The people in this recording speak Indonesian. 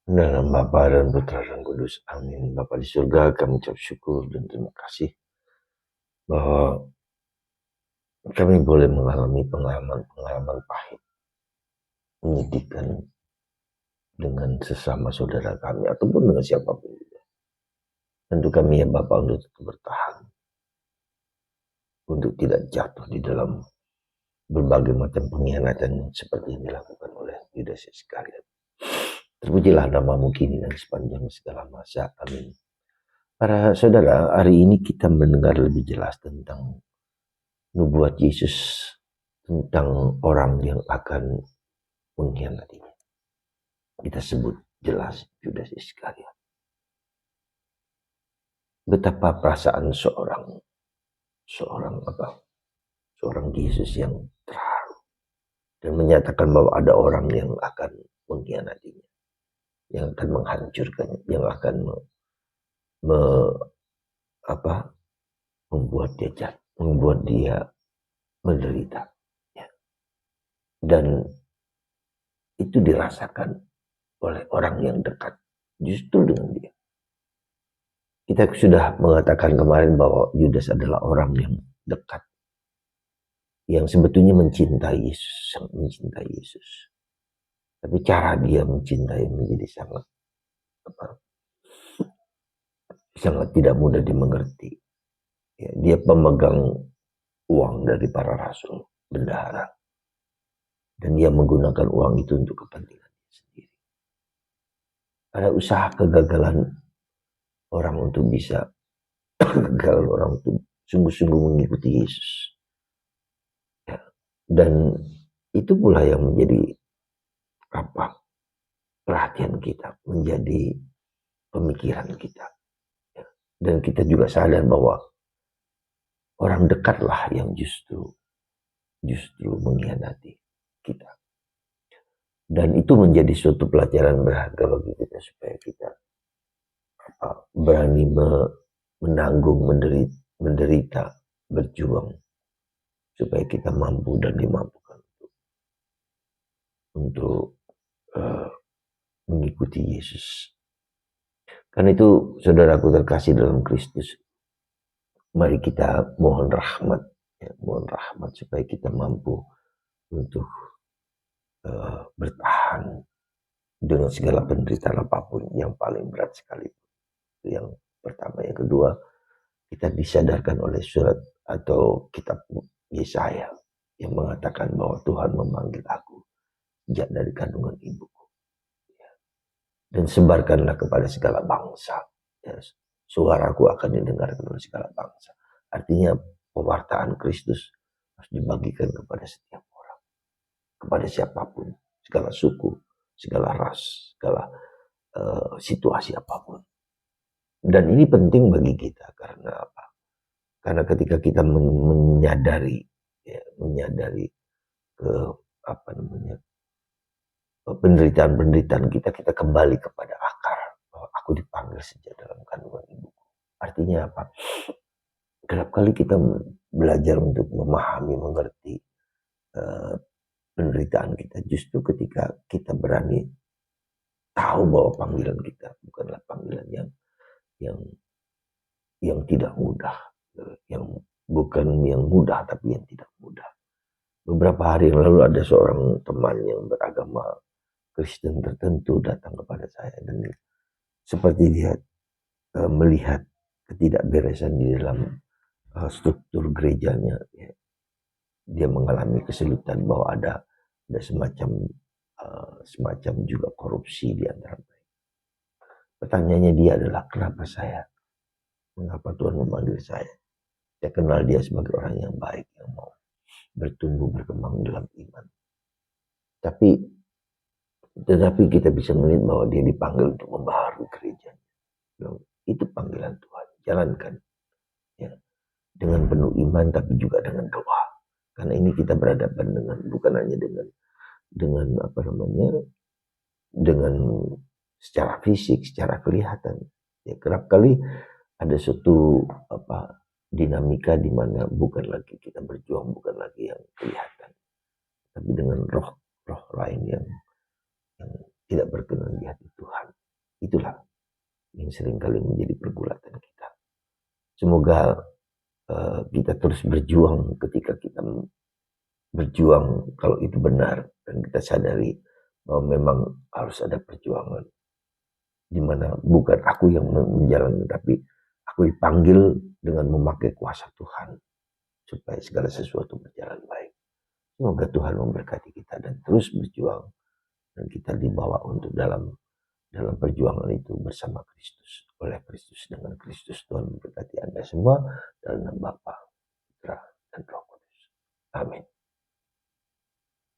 Dalam Bapa dan Putra dan Kudus. Amin. Bapa di surga, kami ucap syukur dan terima kasih bahwa kami boleh mengalami pengalaman-pengalaman pahit, menyedihkan dengan sesama saudara kami ataupun dengan siapapun juga. Tentu kami ya Bapa untuk tetap bertahan, untuk tidak jatuh di dalam berbagai macam pengkhianatan seperti yang dilakukan oleh Yudas Iskariot. Terpujilah namamu kini dan sepanjang segala masa. Amin. Para saudara, hari ini kita mendengar lebih jelas tentang nubuat Yesus tentang orang yang akan mengkhianatinya. Kita sebut jelas Yudas Iskariot. Betapa perasaan seorang Yesus yang terharu dan menyatakan bahwa ada orang yang akan mengkhianatinya, yang akan menghancurkannya, yang akan membuat dia menderita. Ya. Dan itu dirasakan oleh orang yang dekat justru dengan dia. Kita sudah mengatakan kemarin bahwa Yudas adalah orang yang dekat, yang sebetulnya mencintai Yesus, sangat mencintai Yesus. Tapi cara dia mencintai menjadi sangat tidak mudah dimengerti. Ya, dia pemegang uang dari para rasul, bendahara, dan dia menggunakan uang itu untuk kepentingan sendiri. Ada usaha kegagalan orang untuk bisa kegagalan orang untuk sungguh-sungguh mengikuti Yesus. Ya. Dan itu pula yang menjadi perhatian kita, menjadi pemikiran kita. Ya. Dan kita juga sadar bahwa orang dekatlah yang justru mengkhianati kita. Dan itu menjadi suatu pelajaran berharga bagi kita supaya kita berani menanggung, menderita, berjuang supaya kita mampu dan dimampukan untuk mengikuti Yesus. Karena itu saudaraku terkasih dalam Kristus, mari kita mohon rahmat supaya kita mampu untuk bertahan dengan segala penderitaan apapun yang paling berat sekali. Yang pertama, yang kedua, kita disadarkan oleh surat atau kitab Yesaya yang mengatakan bahwa Tuhan memanggil aku sejak dari kandungan ibuku. Dan sebarkanlah kepada segala bangsa. Ya, suaraku akan didengarkan oleh segala bangsa. Artinya pewartaan Kristus harus dibagikan kepada setiap orang, kepada siapapun, segala suku, segala ras, segala situasi apapun. Dan ini penting bagi kita karena apa? Karena ketika kita menyadari penderitaan kita kembali kepada akar bahwa aku dipanggil sejak dalam kandungan ibuku. Artinya apa? Kerap kali kita belajar untuk memahami, mengerti penderitaan kita justru ketika kita berani tahu bahwa panggilan kita bukanlah panggilan yang tidak mudah, yang bukan yang mudah tapi yang tidak mudah. Beberapa hari yang lalu ada seorang teman yang beragama Kristen tertentu datang kepada saya dan seperti dia melihat ketidakberesan di dalam struktur gerejanya, ya. Dia mengalami kesulitan bahwa ada semacam juga korupsi di antara mereka. Pertanyaannya dia adalah mengapa Tuhan memanggil saya? Saya kenal dia sebagai orang yang baik, yang mau bertumbuh berkembang dalam iman. Tetapi kita bisa melihat bahwa dia dipanggil untuk membaharui gereja. Itu panggilan Tuhan. Jalankan, ya, dengan penuh iman, tapi juga dengan doa. Karena ini kita berhadapan dengan bukan hanya dengan secara fisik, secara kelihatan. Ya, kerap kali ada suatu dinamika di mana bukan lagi kita berjuang, bukan lagi yang kelihatan, tapi dengan roh lain yang tidak berkenan di hati Tuhan. itulah yang seringkali menjadi pergulatan kita. Semoga kita terus berjuang ketika kita berjuang kalau itu benar, dan kita sadari bahwa memang harus ada perjuangan di mana bukan aku yang menjalani, tapi aku dipanggil dengan memakai kuasa Tuhan supaya segala sesuatu berjalan baik. Semoga Tuhan memberkati kita dan terus berjuang, dan kita dibawa untuk dalam perjuangan itu bersama Kristus, oleh Kristus, dengan Kristus. Tuhan memberkati Anda semua dalam nama Bapa, Putra, dan Roh Kudus. Amin.